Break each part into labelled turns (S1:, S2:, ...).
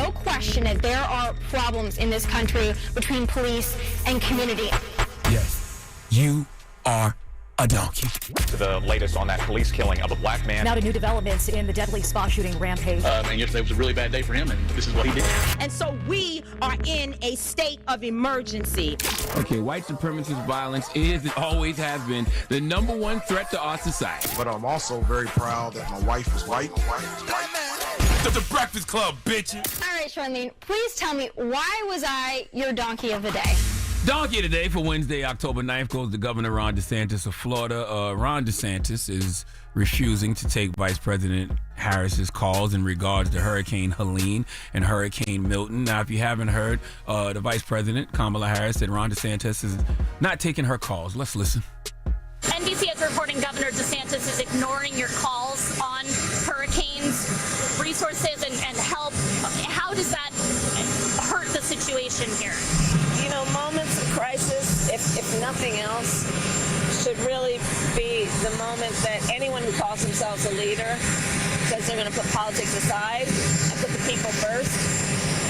S1: no question that there are problems in this country between police and community.
S2: Yes, you are a donkey.
S3: The latest on that police killing of a black man.
S4: Now to new developments in the deadly spa shooting rampage.
S5: And yesterday was a really bad day for him, and this is what he did.
S6: And so we are in a state of emergency.
S2: Okay, white supremacist violence is and always has been the number one threat to our society.
S7: But I'm also very proud that my wife is white.
S2: The Breakfast Club, bitches.
S1: All right, Charlamagne, please tell me, why was I your donkey of the day?
S2: Donkey today for Wednesday, October 9th, goes to Governor Ron DeSantis of Florida. Ron DeSantis is refusing to take Vice President Harris's calls in regards to Hurricane Helene and Hurricane Milton. Now, if you haven't heard, the Vice President, Kamala Harris, said Ron DeSantis is not taking her calls. Let's listen.
S8: NBC is reporting Governor DeSantis is ignoring your calls on hurricanes, resources, and help. How does that hurt the situation here?
S9: You know, moments of crisis, if nothing else, should really be the moment that anyone who calls themselves a leader says they're going to put politics aside and put the people first.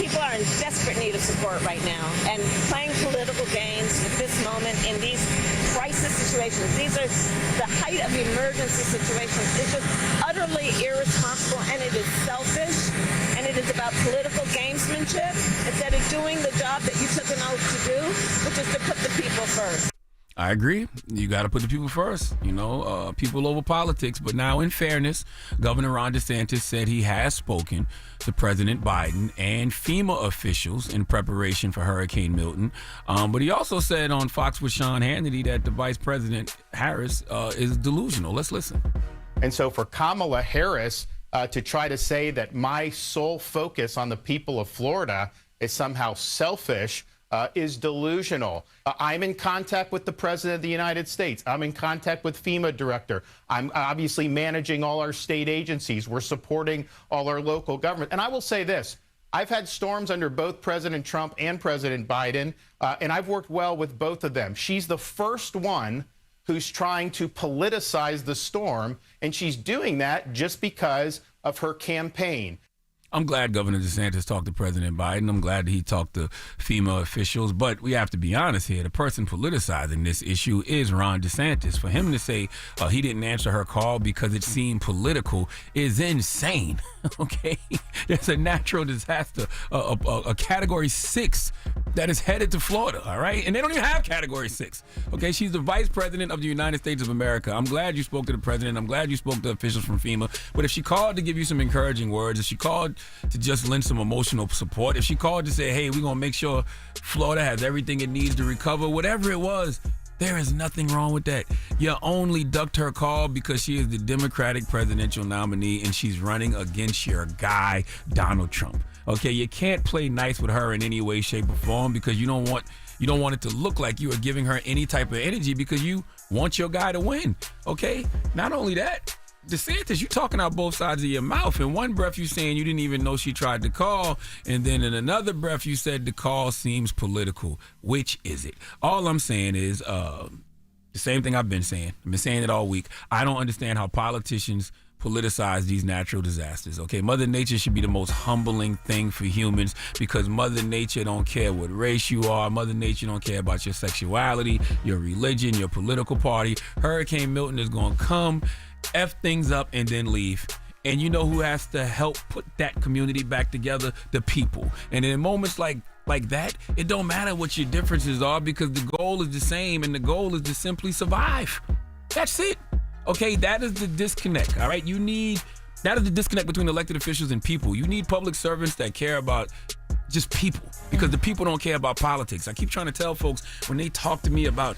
S9: People are in desperate need of support right now, and playing political games at this moment in these crisis situations, these are the height of emergency situations. It's just utterly irresponsible, and it is selfish, and it is about political gamesmanship instead of doing the job that you took an oath to do, which is to put the people first.
S2: I agree. You got to put the people first, people over politics. But now, in fairness, Governor Ron DeSantis said he has spoken to President Biden and FEMA officials in preparation for Hurricane Milton. But he also said on Fox with Sean Hannity that the Vice President Harris is delusional. Let's listen.
S10: And so for Kamala Harris to try to say that my sole focus on the people of Florida is somehow selfish is delusional. I'm in contact with the President of the United States. I'm in contact with FEMA director. I'm obviously managing all our state agencies. We're supporting all our local government. And I will say this. I've had storms under both President Trump and President Biden, and I've worked well with both of them. She's the first one who's trying to politicize the storm, and she's doing that just because of her campaign.
S2: I'm glad Governor DeSantis talked to President Biden. I'm glad that he talked to FEMA officials. But we have to be honest here. The person politicizing this issue is Ron DeSantis. For him to say he didn't answer her call because it seemed political is insane. Okay? There's a natural disaster, a Category 6 that is headed to Florida, all right? And they don't even have Category 6. Okay? She's the Vice President of the United States of America. I'm glad you spoke to the President. I'm glad you spoke to officials from FEMA. But if she called to give you some encouraging words, if she called to just lend some emotional support, if she called to say, hey, we're going to make sure Florida has everything it needs to recover, whatever it was, there is nothing wrong with that. You only ducked her call because she is the Democratic presidential nominee and she's running against your guy, Donald Trump. Okay, you can't play nice with her in any way, shape, or form because you don't want it to look like you are giving her any type of energy because you want your guy to win. Okay? Not only that, DeSantis, you talking out both sides of your mouth. In one breath, you saying you didn't even know she tried to call, and then in another breath, you said the call seems political. Which is it? All I'm saying is the same thing I've been saying. I've been saying it all week. I don't understand how politicians politicize these natural disasters. Okay, Mother Nature should be the most humbling thing for humans because Mother Nature don't care what race you are. Mother Nature don't care about your sexuality, your religion, your political party. Hurricane Milton is going to come, F things up, and then leave. And you know who has to help put that community back together? The people. And in moments like that, it don't matter what your differences are because the goal is the same, and the goal is to simply survive. That's it. Okay, that is the disconnect, all right? That is the disconnect between elected officials and people. You need public servants that care about just people because the people don't care about politics. I keep trying to tell folks when they talk to me about,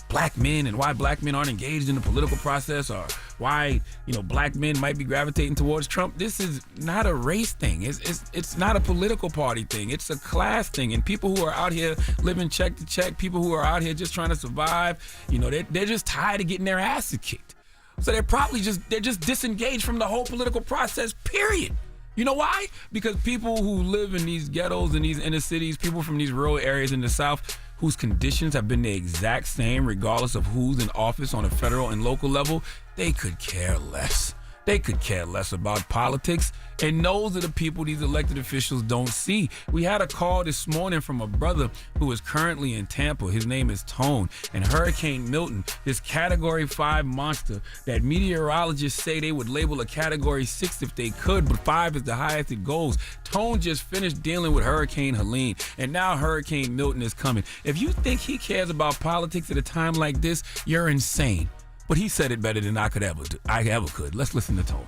S2: black men and why black men aren't engaged in the political process or why, black men might be gravitating towards Trump. This is not a race thing. It's not a political party thing. It's a class thing. And people who are out here living check to check, people who are out here just trying to survive, they're just tired of getting their asses kicked. So they're just disengaged from the whole political process, period. You know why? Because people who live in these ghettos and these inner cities, people from these rural areas in the South, whose conditions have been the exact same regardless of who's in office on a federal and local level, they could care less. They could care less about politics, and those are the people these elected officials don't see. We had a call this morning from a brother who is currently in Tampa. His name is Tone, and Hurricane Milton, this Category 5 monster that meteorologists say they would label a Category 6 if they could, but 5 is the highest it goes. Tone just finished dealing with Hurricane Helene, and now Hurricane Milton is coming. If you think he cares about politics at a time like this, you're insane. But he said it better than I ever could. Let's listen to Tone.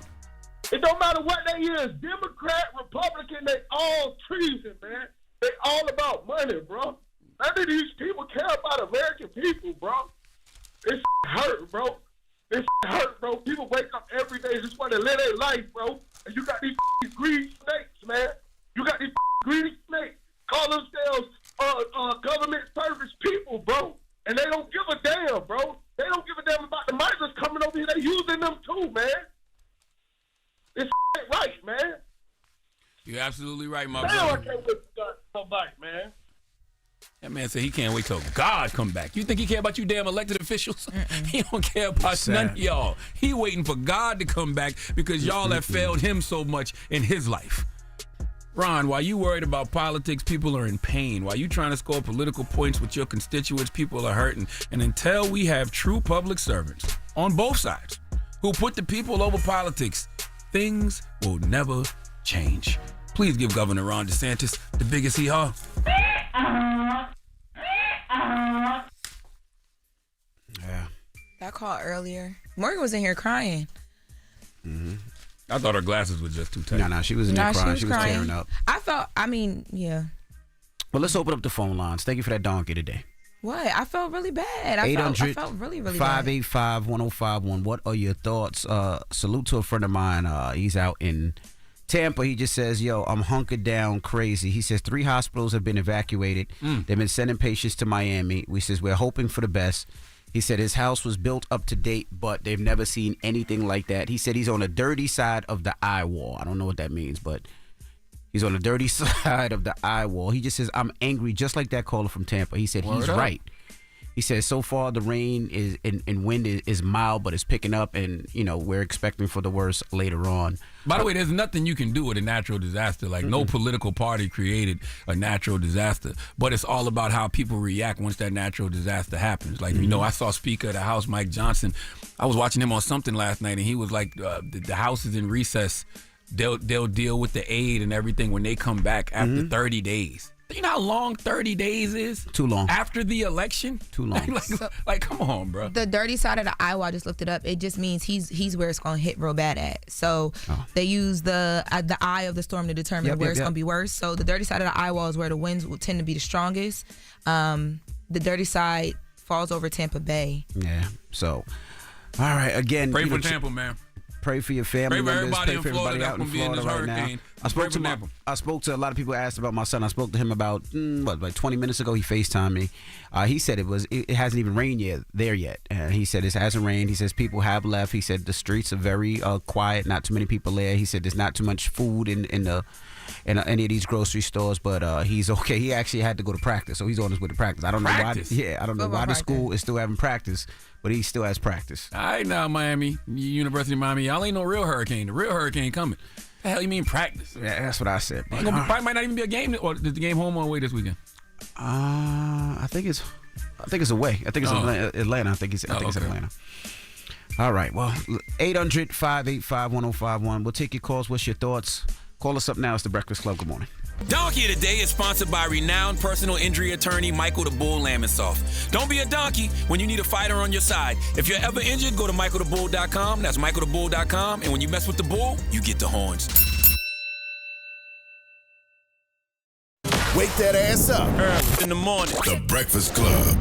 S11: It don't matter what they is, Democrat, Republican, they all treason, man. They all about money, bro. None of these people care about American people, bro. This hurt, bro. This hurt, bro. People wake up every day just want to live their life, bro. And you got these greedy snakes, man. You got these greedy snakes. Call themselves government service people, bro. And they don't give a damn, bro. They don't give a damn about the migrants coming over here. They using them too, man. It's right, man.
S2: You're absolutely right, my
S11: brother. I
S2: brother.
S11: can't wait for God to come back, man.
S2: That man said he can't wait till God come back. You think he care about you damn elected officials? He don't care about none of y'all. He waiting for God to come back because y'all have failed him so much in his life. Ron, while you worried about politics, people are in pain. While you trying to score political points with your constituents, people are hurting. And until we have true public servants on both sides who put the people over politics, things will never change. Please give Governor Ron DeSantis the biggest hee-haw.
S12: Yeah. That call earlier. Morgan was in here crying.
S2: Mm-hmm. I thought her glasses were just too tight.
S13: No, she was in there crying. She was tearing up.
S12: Yeah.
S13: Well, let's open up the phone lines. Thank you for that donkey today.
S12: What? I felt really bad. I felt really, really bad.
S13: 585-1051. What are your thoughts? Salute to a friend of mine. He's out in Tampa. He just says, yo, I'm hunkered down crazy. He says 3 hospitals have been evacuated. They've been sending patients to Miami. He says we're hoping for the best. He said his house was built up to date, but they've never seen anything like that. He said he's on the dirty side of the eye wall. I don't know what that means, but he's on the dirty side of the eye wall. He just says, I'm angry, just like that caller from Tampa. He said he's right. He says so far the rain is and wind is mild, but it's picking up, and we're expecting for the worst later on.
S2: By the way, there's nothing you can do with a natural disaster. Like no political party created a natural disaster, but it's all about how people react once that natural disaster happens. Like I saw Speaker of the House Mike Johnson. I was watching him on something last night, and he was like, the House is in recess. They'll deal with the aid and everything when they come back after 30 days. You know how long 30 days is?
S13: Too long.
S2: After the election?
S13: Too long.
S2: like, come on, bro.
S12: The dirty side of the eye wall, I just looked it up. It just means he's where it's going to hit real bad at. So they use the eye of the storm to determine where it's going to be worse. So the dirty side of the eye wall is where the winds will tend to be the strongest. The dirty side falls over Tampa Bay.
S13: Yeah. So, all right. Again,
S2: pray for Tampa, man.
S13: Pray for your family members. Pray for everybody out in Florida right now. I spoke to a lot of people asked about my son. I spoke to him about like 20 minutes ago. He FaceTimed me. He said it hasn't even rained there yet. He said it hasn't rained. He says people have left. He said the streets are very quiet. Not too many people there. He said there's not too much food in any of these grocery stores, but he's okay. He actually had to go to practice, so he's on his way to practice. I don't know why. I don't know why the school is still having practice, but he still has practice.
S2: All right, now Miami, University of Miami, y'all ain't no real hurricane. The real hurricane coming. The hell you mean practice?
S13: Yeah, that's what I said.
S2: Probably might not even be a game. Or is the game home or away this weekend?
S13: I think it's away. I think it's Atlanta. I think it's Atlanta. All right. Well, 800-585-1051. We'll take your calls. What's your thoughts? Call us up now. It's The Breakfast Club. Good morning.
S14: Donkey of the Day is sponsored by renowned personal injury attorney Michael the Bull Lamonsoff. Don't be a donkey when you need a fighter on your side. If you're ever injured, go to michaelthebull.com. That's michaelthebull.com. And when you mess with the bull, you get the horns.
S15: Wake that ass up.
S14: In the morning.
S15: The Breakfast Club.